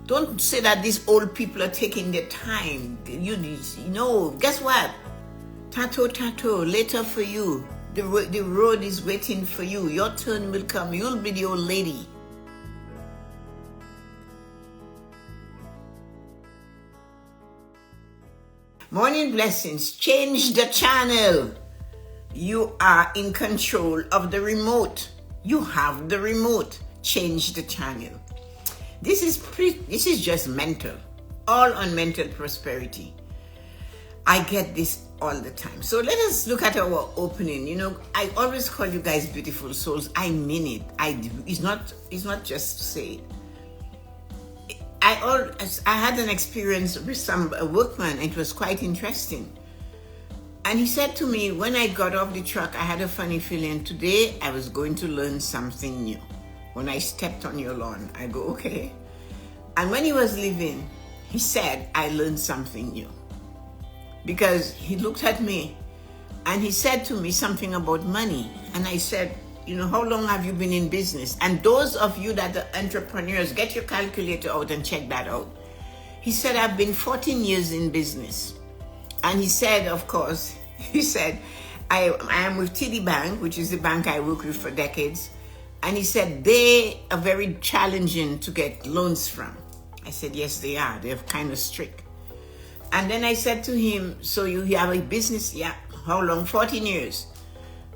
Don't say that these old people are taking their time. You know, guess what? Tato, later for you. The road is waiting for you. Your turn will come. You'll be the old lady. Morning blessings. Change the channel. You are in control of the remote. You have the remote. Change the channel. This is just mental. All on mental prosperity. I get this all the time. So let us look at our opening. You know, I always call you guys beautiful souls. I mean it. It's not just to say it. I had an experience with a workman. It was quite interesting. And he said to me, when I got off the truck, I had a funny feeling. Today, I was going to learn something new. When I stepped on your lawn, I go, okay. And when he was leaving, he said, I learned something new. Because he looked at me and he said to me something about money. And I said, you know, how long have you been in business? And those of you that are entrepreneurs, get your calculator out and check that out. He said, I've been 14 years in business. And he said, of course, he said, I am with TD Bank, which is the bank I work with for decades. And he said, they are very challenging to get loans from. I said, yes, they are. They're kind of strict. And then I said to him, so you have a business? Yeah. How long? 14 years.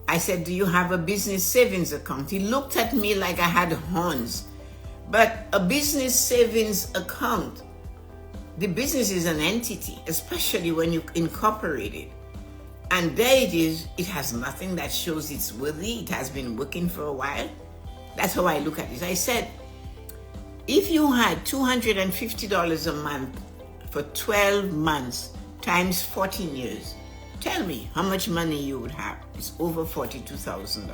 I said, do you have a business savings account? He looked at me like I had horns. But a business savings account, the business is an entity, especially when you incorporate it. And there it is. It has nothing that shows it's worthy. It has been working for a while. That's how I look at it. I said, if you had $250 a month for 12 months times 14 years, tell me how much money you would have. It's over $42,000.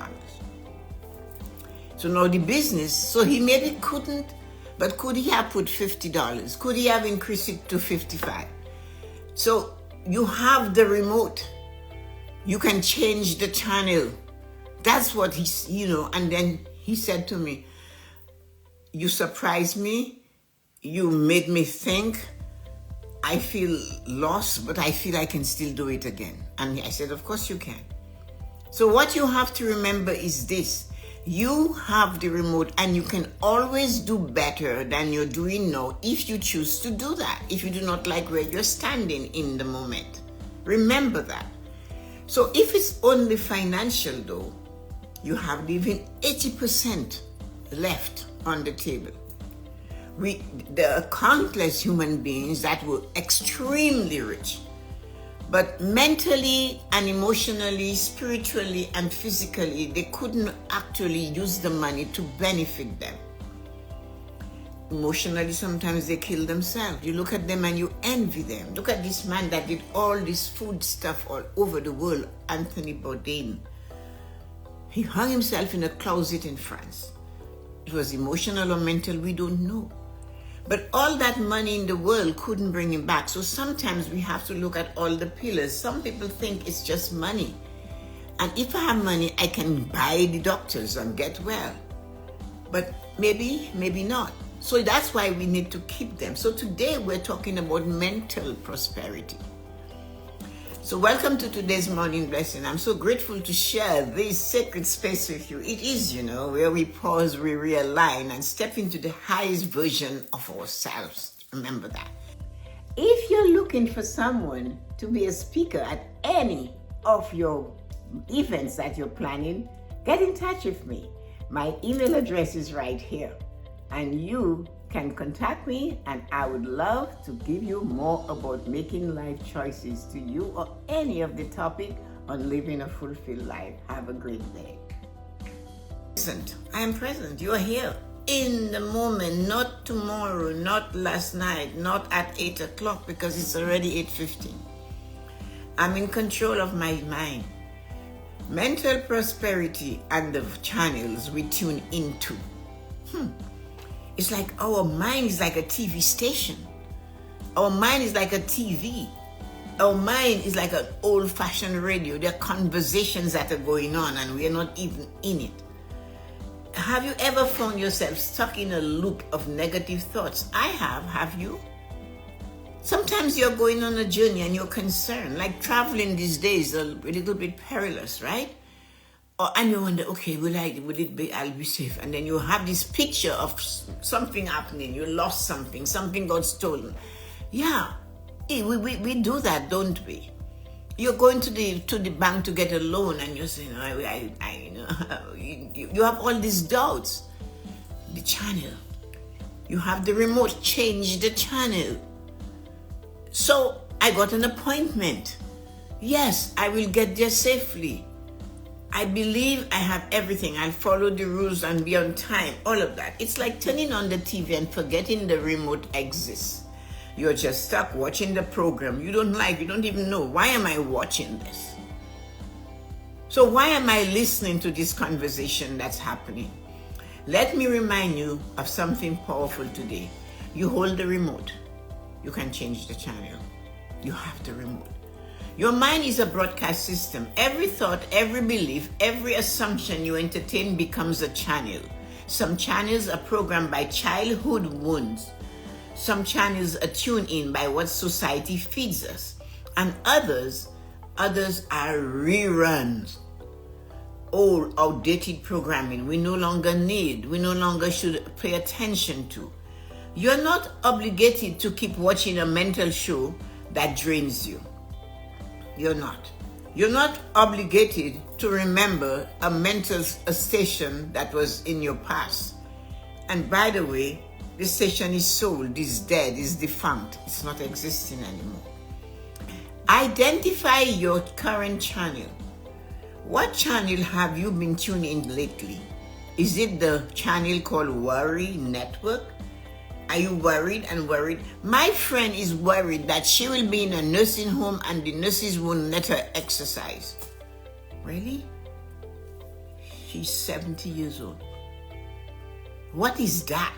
So now the business, so he maybe couldn't, but could he have put $50? Could he have increased it to $55? So you have the remote. You can change the channel. That's what he's, you know, and then he said to me, you surprised me. You made me think. I feel lost, but I feel I can still do it again. And I said, of course you can. So what you have to remember is this. You have the remote and you can always do better than you're doing now if you choose to do that. If you do not like where you're standing in the moment. Remember that. So if it's only financial though, you have even 80% left on the table. There are countless human beings that were extremely rich, but mentally and emotionally, spiritually and physically, they couldn't actually use the money to benefit them. Emotionally, sometimes they kill themselves. You look at them and you envy them. Look at this man that did all this food stuff all over the world, Anthony Bourdain. He hung himself in a closet in France. It was emotional or mental, we don't know. But all that money in the world couldn't bring him back. So sometimes we have to look at all the pillars. Some people think it's just money. And if I have money, I can buy the doctors and get well. But maybe not. So that's why we need to keep them. So today we're talking about mental prosperity. So welcome to today's morning blessing. I'm so grateful to share this sacred space with you. It is, where we pause, we realign, and step into the highest version of ourselves. Remember that. If you're looking for someone to be a speaker at any of your events that you're planning, get in touch with me. My email address is right here. And you can contact me, and I would love to give you more about making life choices to you or any of the topic on living a fulfilled life. Have a great day. I am present. You are here in the moment, not tomorrow, not last night, not at 8 o'clock because it's already 8:15. I'm in control of my mind. Mental prosperity and the channels we tune into. It's like our mind is like a TV station. Our mind is like a TV. Our mind is like an old-fashioned radio. There are conversations that are going on and we are not even in it. Have you ever found yourself stuck in a loop of negative thoughts? I have you? Sometimes you're going on a journey and you're concerned, like traveling these days, a little bit perilous, right? And you wonder, okay, I'll be safe. And then you have this picture of something happening. You lost something got stolen. Yeah, we do that, don't we? You're going to the bank to get a loan and you're saying, you have all these doubts. The channel. You have the remote, change the channel. So I got an appointment. Yes, I will get there safely. I believe I have everything. I'll follow the rules and be on time. All of that. It's like turning on the TV and forgetting the remote exists. You're just stuck watching the program. You don't even know. Why am I watching this? So why am I listening to this conversation that's happening? Let me remind you of something powerful today. You hold the remote. You can change the channel. You have the remote. Your mind is a broadcast system. Every thought, every belief, every assumption you entertain becomes a channel. Some channels are programmed by childhood wounds. Some channels are tuned in by what society feeds us. And others are reruns. Old, outdated programming we no longer need, we no longer should pay attention to. You're not obligated to keep watching a mental show that drains you. You're not. You're not obligated to remember a station that was in your past. And by the way, this station is sold, is dead, is defunct. It's not existing anymore. Identify your current channel. What channel have you been tuning in lately? Is it the channel called Worry Network? Are you worried and worried? My friend is worried that she will be in a nursing home and the nurses won't let her exercise. Really? She's 70 years old. What is that?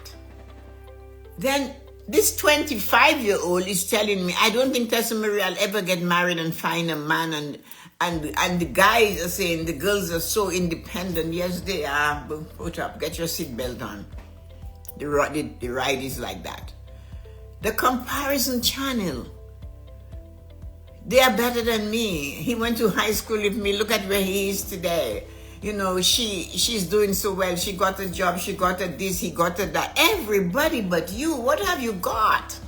Then this 25-year-old is telling me, I don't think Tessa-Marie will ever get married and find a man, and the guys are saying the girls are so independent. Yes, they are. But put up, get your seatbelt on. The ride is like that. The comparison channel. They are better than me. He went to high school with me. Look at where he is today. You know, she's doing so well. She got a job. She got a this. He got a that. Everybody but you. What have you got?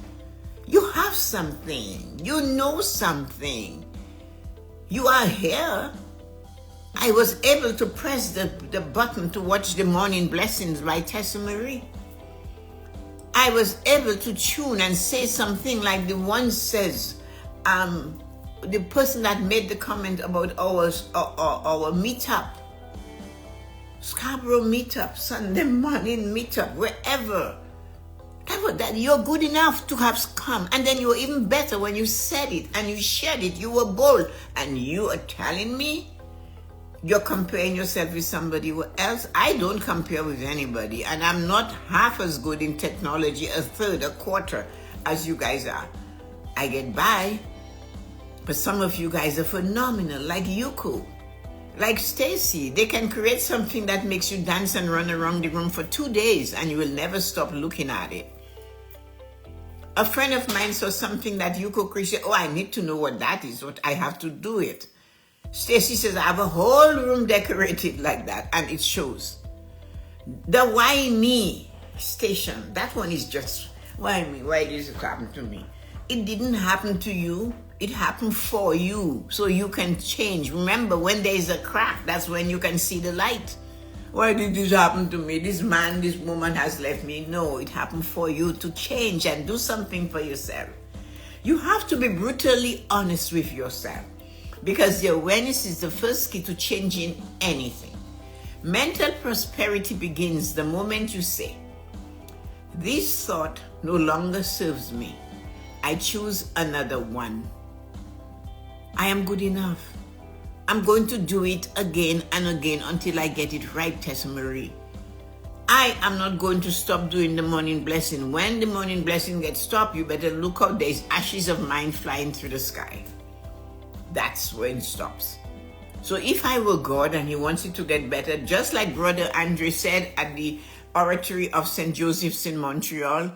You have something. You know something. You are here. I was able to press the button to watch The Morning Blessings by Tessa-Marie. I was able to tune and say something like the one says, the person that made the comment about our meetup, Scarborough meetup, Sunday morning meetup, wherever. That you're good enough to have come. And then you were even better when you said it and you shared it. You were bold. And you are telling me you're comparing yourself with somebody else? I don't compare with anybody. And I'm not half as good in technology, a third, a quarter, as you guys are. I get by. But some of you guys are phenomenal, like Yuko, like Stacy. They can create something that makes you dance and run around the room for 2 days and you will never stop looking at it. A friend of mine saw something that Yuko created. Oh, I need to know what that is, what I have to do it. Stacy says, I have a whole room decorated like that, and it shows. The why me station, that one is just, why me? Why did it happen to me? It didn't happen to you. It happened for you, so you can change. Remember, when there is a crack, that's when you can see the light. Why did this happen to me? This man, this woman has left me. No, it happened for you to change and do something for yourself. You have to be brutally honest with yourself, because the awareness is the first key to changing anything. Mental prosperity begins the moment you say, this thought no longer serves me. I choose another one. I am good enough. I'm going to do it again and again until I get it right, Tessa-Marie. I am not going to stop doing the morning blessing. When the morning blessing gets stopped, you better look out. There's ashes of mine flying through the sky. That's where it stops. So if I were God and he wants it to get better, just like Brother Andre said at the oratory of St. Joseph's in Montreal,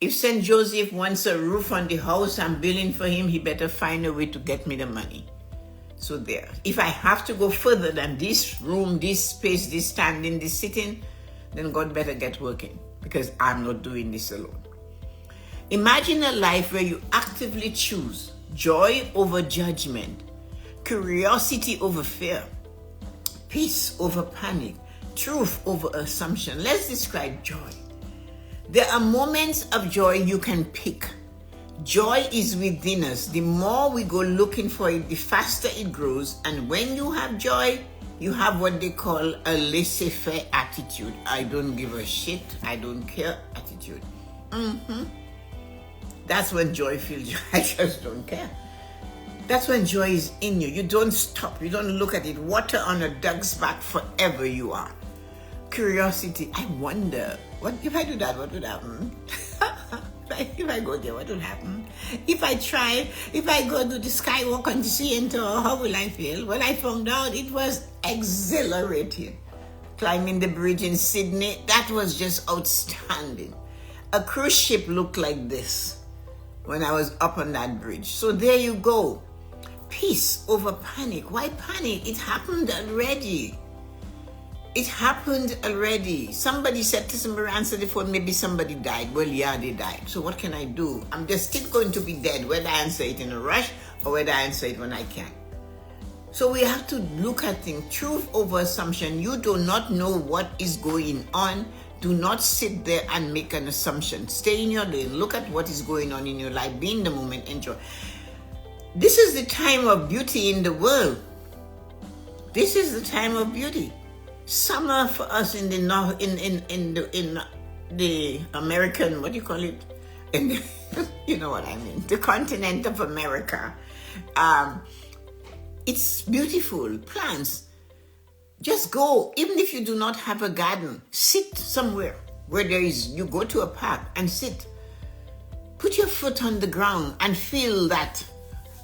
if St. Joseph wants a roof on the house I'm building for him, he better find a way to get me the money. So there. If I have to go further than this room, this space, this standing, this sitting, then God better get working, because I'm not doing this alone. Imagine a life where you actively choose joy over judgment, curiosity over fear, peace over panic, truth over assumption. Let's describe joy. There are moments of joy you can pick. Joy is within us. The more we go looking for it, the faster it grows. And when you have joy, you have what they call a laissez-faire attitude. I don't give a shit, I don't care attitude. That's when joy feels, I just don't care. That's when joy is in you. You don't stop. You don't look at it. Water on a duck's back, forever you are. Curiosity. I wonder, what if I do that, what would happen? If I go there, what will happen? If I go to the skywalk on the sea tour, how will I feel? Well, I found out it was exhilarating. Climbing the bridge in Sydney, that was just outstanding. A cruise ship looked like this when I was up on that bridge. So there you go. Peace over panic. Why panic? It happened already. It happened already. Somebody said, Tessa-Marie, answer the phone, maybe somebody died. Well, yeah, they died. So what can I do? I'm just still going to be dead, whether I answer it in a rush or whether I answer it when I can. So we have to look at things. Truth over assumption. You do not know what is going on. Do not sit there and make an assumption. Stay in your lane. Look at what is going on in your life. Be in the moment. Enjoy. This is the time of beauty in the world. This is the time of beauty. Summer for us in the north, in the American, what do you call it? You know what I mean? The continent of America. It's beautiful. Plants. Just go. Even if you do not have a garden, sit somewhere where you go to a park and sit. Put your foot on the ground and feel that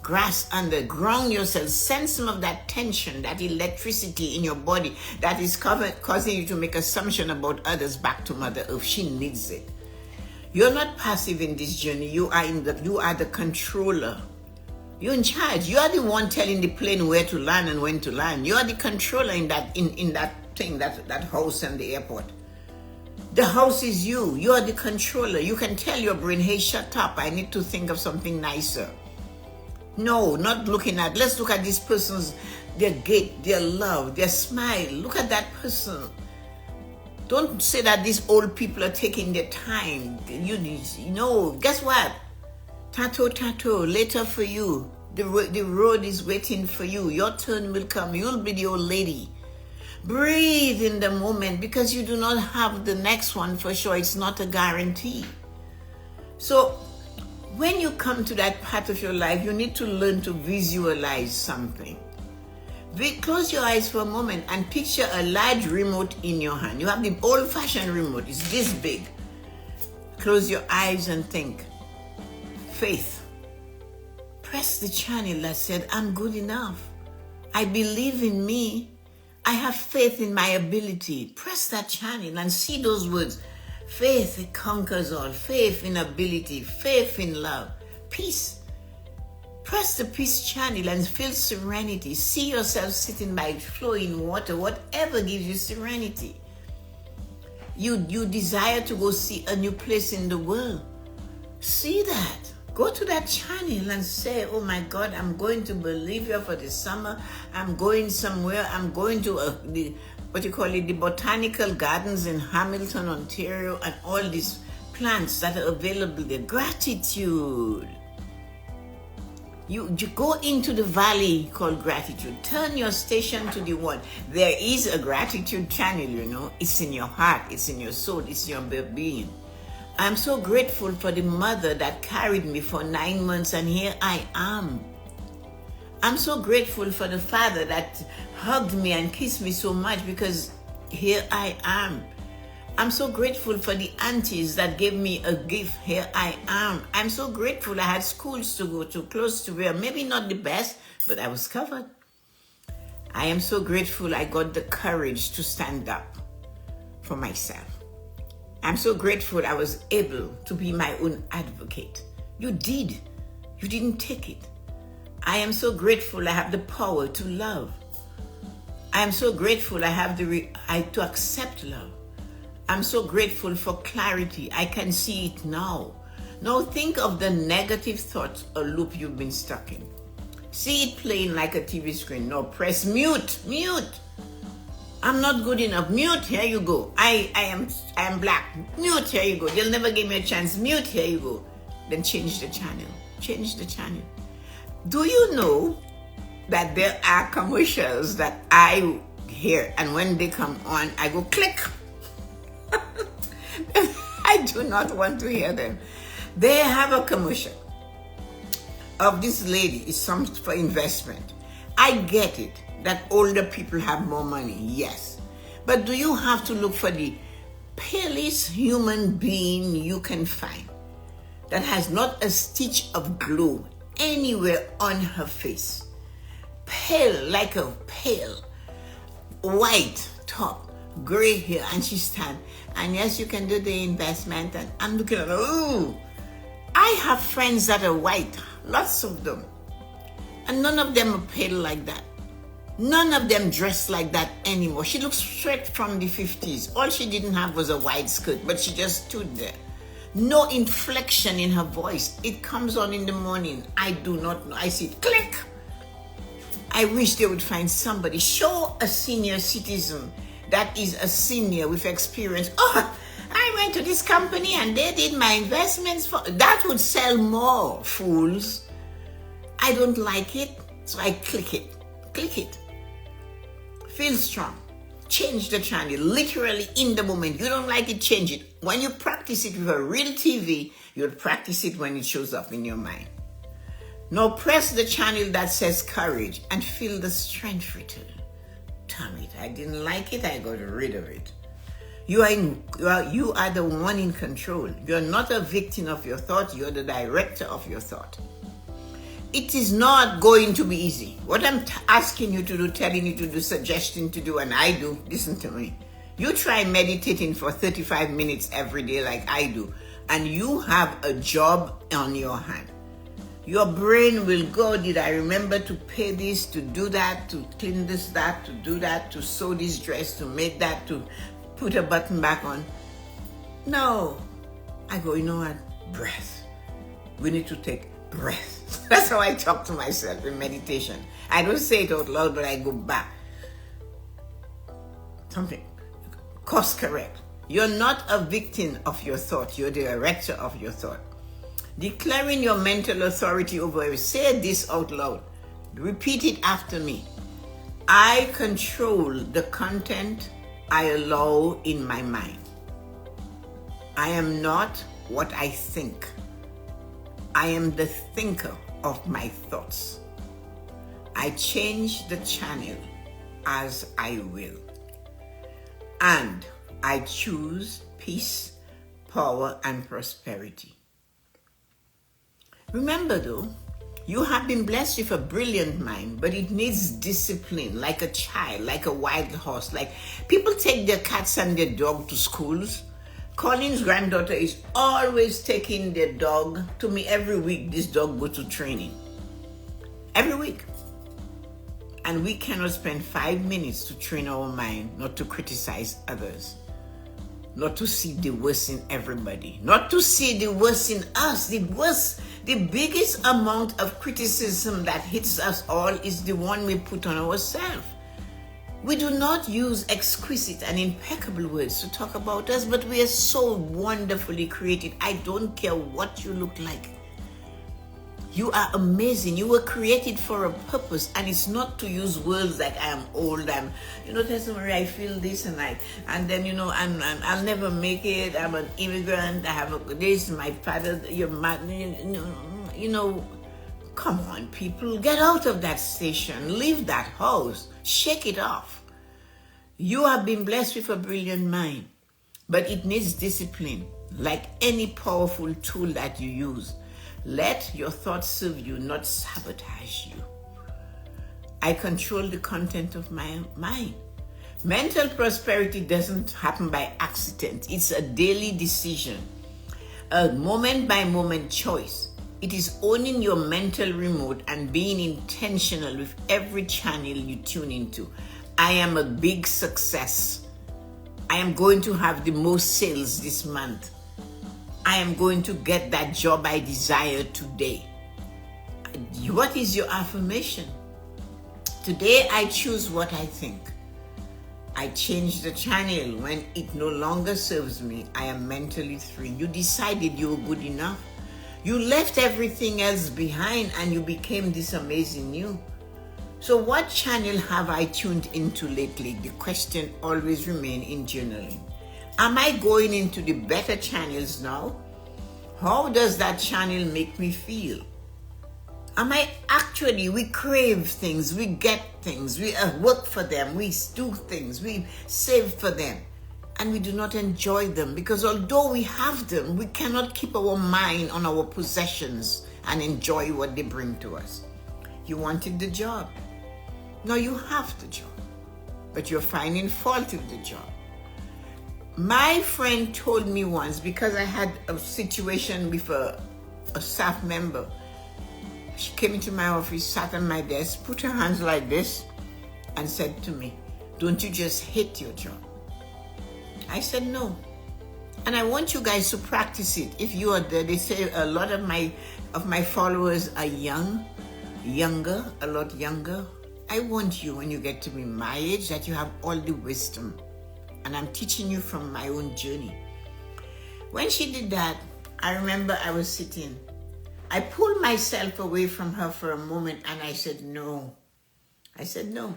grass under. Ground yourself. Send some of that tension, that electricity in your body that is causing you to make assumption about others back to Mother Earth. She needs it. You're not passive in this journey. You are the controller. You're in charge. You are the one telling the plane where to land and when to land. You are the controller in that thing, that house and the airport. The house is you. You are the controller. You can tell your brain, hey, shut up. I need to think of something nicer. No, not looking at, let's look at this person's, their gait, their love, their smile. Look at that person. Don't say that these old people are taking their time. You know, guess what? Tato, later for you. The road is waiting for you. Your turn will come. You'll be the old lady. Breathe in the moment, because you do not have the next one for sure. It's not a guarantee. So when you come to that part of your life, you need to learn to visualize something. Close your eyes for a moment and picture a large remote in your hand. You have the old-fashioned remote. It's this big. Close your eyes and think. Faith. Press the channel that said, I'm good enough. I believe in me. I have faith in my ability. Press that channel and see those words. Faith, it conquers all. Faith in ability. Faith in love. Peace. Press the peace channel and feel serenity. See yourself sitting by flowing water, whatever gives you serenity. You desire to go see a new place in the world. See that. Go to that channel and say, oh my God, I'm going to Bolivia for the summer. I'm going somewhere. I'm going to the botanical gardens in Hamilton, Ontario, and all these plants that are available there. Gratitude. You go into the valley called gratitude. Turn your station to the one. There is a gratitude channel, you know. It's in your heart. It's in your soul. It's in your being. I'm so grateful for the mother that carried me for 9 months, and here I am. I'm so grateful for the father that hugged me and kissed me so much, because here I am. I'm so grateful for the aunties that gave me a gift. Here I am. I'm so grateful I had schools to go to, close to where, maybe not the best, but I was covered. I am so grateful I got the courage to stand up for myself. I'm so grateful I was able to be my own advocate. You did. You didn't take it. I am so grateful I have the power to love. I am so grateful I have to accept love. I'm so grateful for clarity. I can see it now. Now think of the negative thoughts or loop you've been stuck in. See it playing like a TV screen. No, press mute. Mute. I'm not good enough. Mute. Here you go. I am black. Mute. Here you go. They'll never give me a chance. Mute. Here you go. Then change the channel. Change the channel. Do you know that there are commercials that I hear, and when they come on, I go click. I do not want to hear them. They have a commercial of this lady. It's some for investment. I get it that older people have more money, yes. But do you have to look for the palest human being you can find that has not a stitch of glow anywhere on her face? Pale, like a pale, white top, gray hair, and she stands. And yes, you can do the investment. And I'm looking at her, ooh. I have friends that are white, lots of them. And none of them are pale like that. None of them dress like that anymore. She looks straight from the 50s. All she didn't have was a wide skirt, but she just stood there. No inflection in her voice. It comes on in the morning. I do not know. I see it, click. I wish they would find somebody. Show a senior citizen that is a senior with experience. Oh, I went to this company and they did my investments for... That would sell more, fools. I don't like it, so I click it. Click it. Feel strong. Change the channel, literally in the moment. You don't like it, change it. When you practice it with a real TV, you'll practice it when it shows up in your mind. Now press the channel that says courage and feel the strength return. Damn it, I didn't like it, I got rid of it. You are the one in control. You're not a victim of your thought, you're the director of your thought. It is not going to be easy. What I'm asking you to do, telling you to do, suggesting to do, and I do, listen to me. You try meditating for 35 minutes every day like I do, and you have a job on your hand. Your brain will go, did I remember to pay this, to do that, to clean this, that, to do that, to sew this dress, to make that, to put a button back on? No. I go, you know what? Breath. We need to take breath. That's how I talk to myself in meditation. I don't say it out loud, but I go back. Something. Course correct. You're not a victim of your thought. You're the director of your thought. Declaring your mental authority over it. Say this out loud. Repeat it after me. I control the content I allow in my mind. I am not what I think. I am the thinker of my thoughts. I change the channel as I will. And I choose peace, power, and prosperity. Remember though, you have been blessed with a brilliant mind, but it needs discipline, like a child, like a wild horse. Like people take their cats and their dog to schools. Colin's granddaughter is always taking their dog to me every week. This dog goes to training. Every week. And we cannot spend 5 minutes to train our mind, not to criticize others. Not to see the worst in everybody. Not to see the worst in us. The biggest amount of criticism that hits us all is the one we put on ourselves. We do not use exquisite and impeccable words to talk about us, but we are so wonderfully created. I don't care what you look like. You are amazing. You were created for a purpose, and it's not to use words like I am old, Tessa-Marie, I feel this, I'll never make it. I'm an immigrant. I have this. My father, your mother. Come on, people, get out of that station. Leave that house. Shake it off. You have been blessed with a brilliant mind, but it needs discipline, like any powerful tool that you use. Let your thoughts serve you, not sabotage you. I control the content of my mind. Mental prosperity doesn't happen by accident. It's a daily decision, a moment-by-moment choice. It is owning your mental remote and being intentional with every channel you tune into. I am a big success. I am going to have the most sales this month. I am going to get that job I desire today. What is your affirmation? Today I choose what I think. I change the channel when it no longer serves me. I am mentally free. You decided you were good enough. You left everything else behind and you became this amazing you. So what channel have I tuned into lately? The question always remains in journaling. Am I going into the better channels now? How does that channel make me feel? We crave things, we get things, we work for them, we do things, we save for them, and we do not enjoy them because although we have them, we cannot keep our mind on our possessions and enjoy what they bring to us. You wanted the job. Now you have the job, but you're finding fault with the job. My friend told me once, because I had a situation with a staff member. She came into my office, sat on my desk, put her hands like this, and said to me, "Don't you just hate your job?" I said, "No." And I want you guys to practice it. If you are there, they say a lot of my followers are a lot younger. I want you, when you get to be my age, that you have all the wisdom. And I'm teaching you from my own journey. When she did that, I remember I was sitting. I pulled myself away from her for a moment and I said, no. I said, no.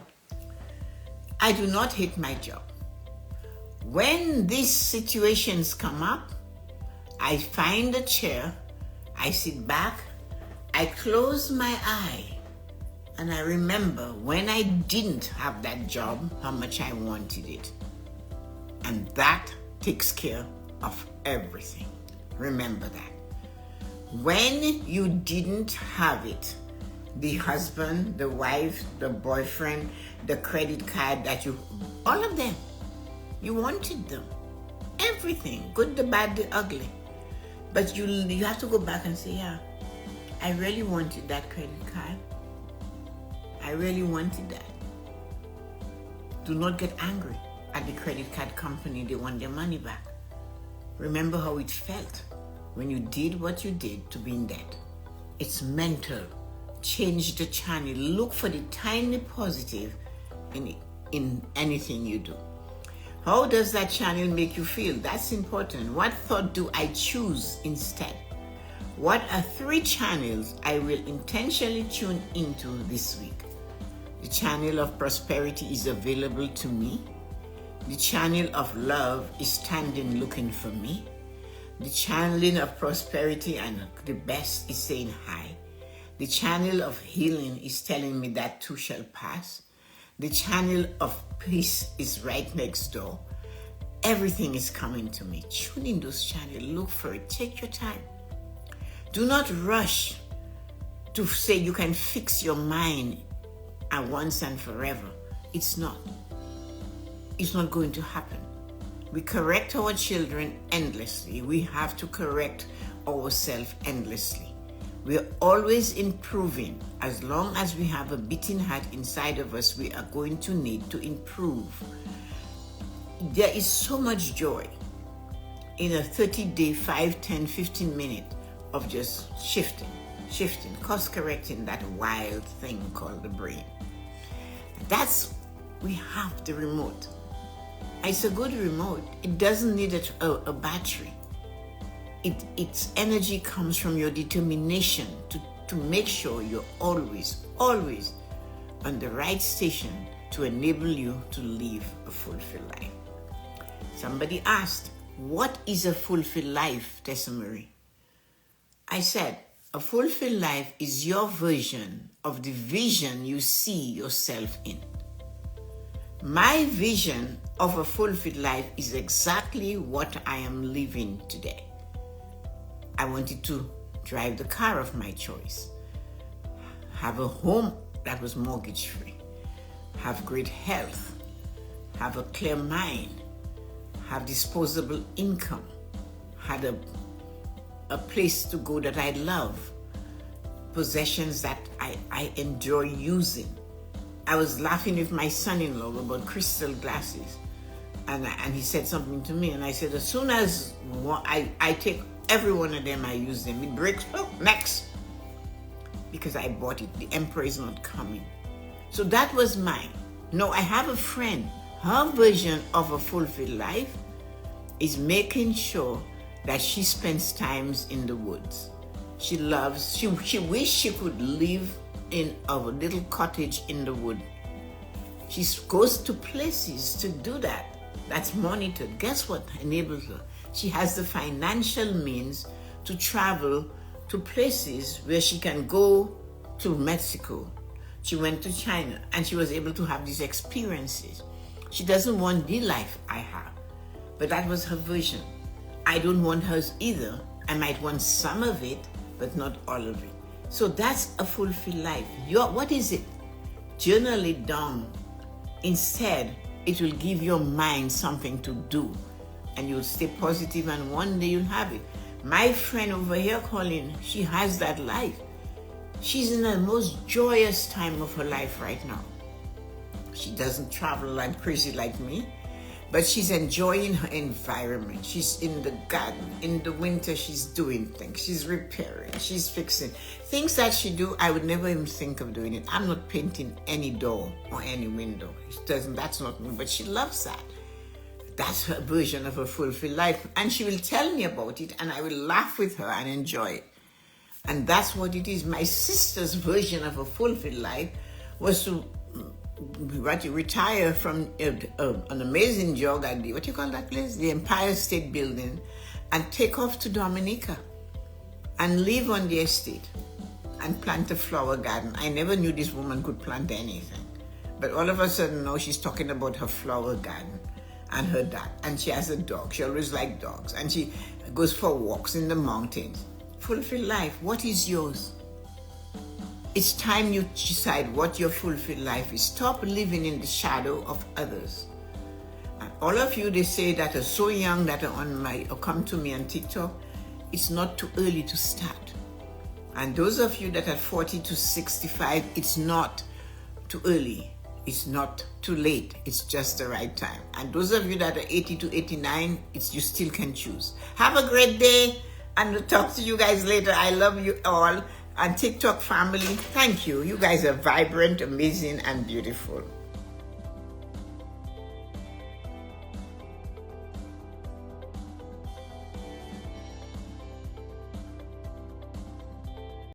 I do not hate my job. When these situations come up, I find a chair, I sit back, I close my eye, and I remember when I didn't have that job, how much I wanted it. And that takes care of everything. Remember that. When you didn't have it, the husband, the wife, the boyfriend, the credit card all of them, you wanted them. Everything, good, the bad, the ugly. But you have to go back and say, yeah, I really wanted that credit card. I really wanted that. Do not get angry at the credit card company. They want their money back. Remember how it felt when you did what you did to be in debt. It's mental. Change the channel. Look for the tiny positive in anything you do. How does that channel make you feel? That's important. What thought do I choose instead? What are 3 channels I will intentionally tune into this week? The channel of prosperity is available to me. The channel of love is standing looking for me. The channeling of prosperity and the best is saying hi. The channel of healing is telling me that too shall pass. The channel of peace is right next door. Everything is coming to me. Tune in those channels. Look for it. Take your time. Do not rush to say you can fix your mind at once and forever. It's not. It's not going to happen. We correct our children endlessly. We have to correct ourselves endlessly. We are always improving. As long as we have a beating heart inside of us, we are going to need to improve. There is so much joy in a 30-day, 5, 10, 15 minutes of just shifting, course correcting that wild thing called the brain. We have the remote. It's a good remote. It doesn't need a battery. Its energy comes from your determination to make sure you're always on the right station to enable you to live a fulfilled life. Somebody asked, what is a fulfilled life, Tessa-Marie? I said, a fulfilled life is your version of the vision you see yourself in. My vision of a fulfilled life is exactly what I am living today. I wanted to drive the car of my choice, have a home that was mortgage free, have great health, have a clear mind, have disposable income, had a place to go that I love, possessions that I enjoy using. I was laughing with my son-in-law about crystal glasses, and he said something to me, and I said, as soon as I take every one of them, I use them, it breaks, next, because I bought it. The emperor is not coming. So that was mine. No, I have a friend. Her version of a fulfilled life is making sure that she spends times in the woods. She wished she could live in a little cottage in the wood. She goes to places to do that. That's monitored. Guess what enables her? She has the financial means to travel to places where she can go to Mexico. She went to China and she was able to have these experiences. She doesn't want the life I have, but that was her vision. I don't want hers either. I might want some of it, but not all of it. So that's a fulfilled life. What is it? Journal it down. Instead, it will give your mind something to do, and you'll stay positive, and one day you'll have it. My friend over here, Colleen, she has that life. She's in the most joyous time of her life right now. She doesn't travel like crazy like me, but she's enjoying her environment. She's in the garden. In the winter, she's doing things. She's repairing. She's fixing. Things that she do, I would never even think of doing it. I'm not painting any door or any window. That's not me, but she loves that. That's her version of a fulfilled life. And she will tell me about it, and I will laugh with her and enjoy it. And that's what it is. My sister's version of a fulfilled life was to retire from an amazing job at what do you call that place? The Empire State Building, and take off to Dominica and live on the estate and plant a flower garden. I never knew this woman could plant anything. But all of a sudden now she's talking about her flower garden and her dad. And she has a dog. She always liked dogs. And she goes for walks in the mountains. Fulfilled life. What is yours? It's time you decide what your fulfilled life is. Stop living in the shadow of others. And all of you, they say that are so young that are come to me on TikTok, it's not too early to start. And those of you that are 40 to 65, it's not too early. It's not too late. It's just the right time. And those of you that are 80 to 89, you still can choose. Have a great day, and we'll talk to you guys later. I love you all. And TikTok family, thank you. You guys are vibrant, amazing, and beautiful.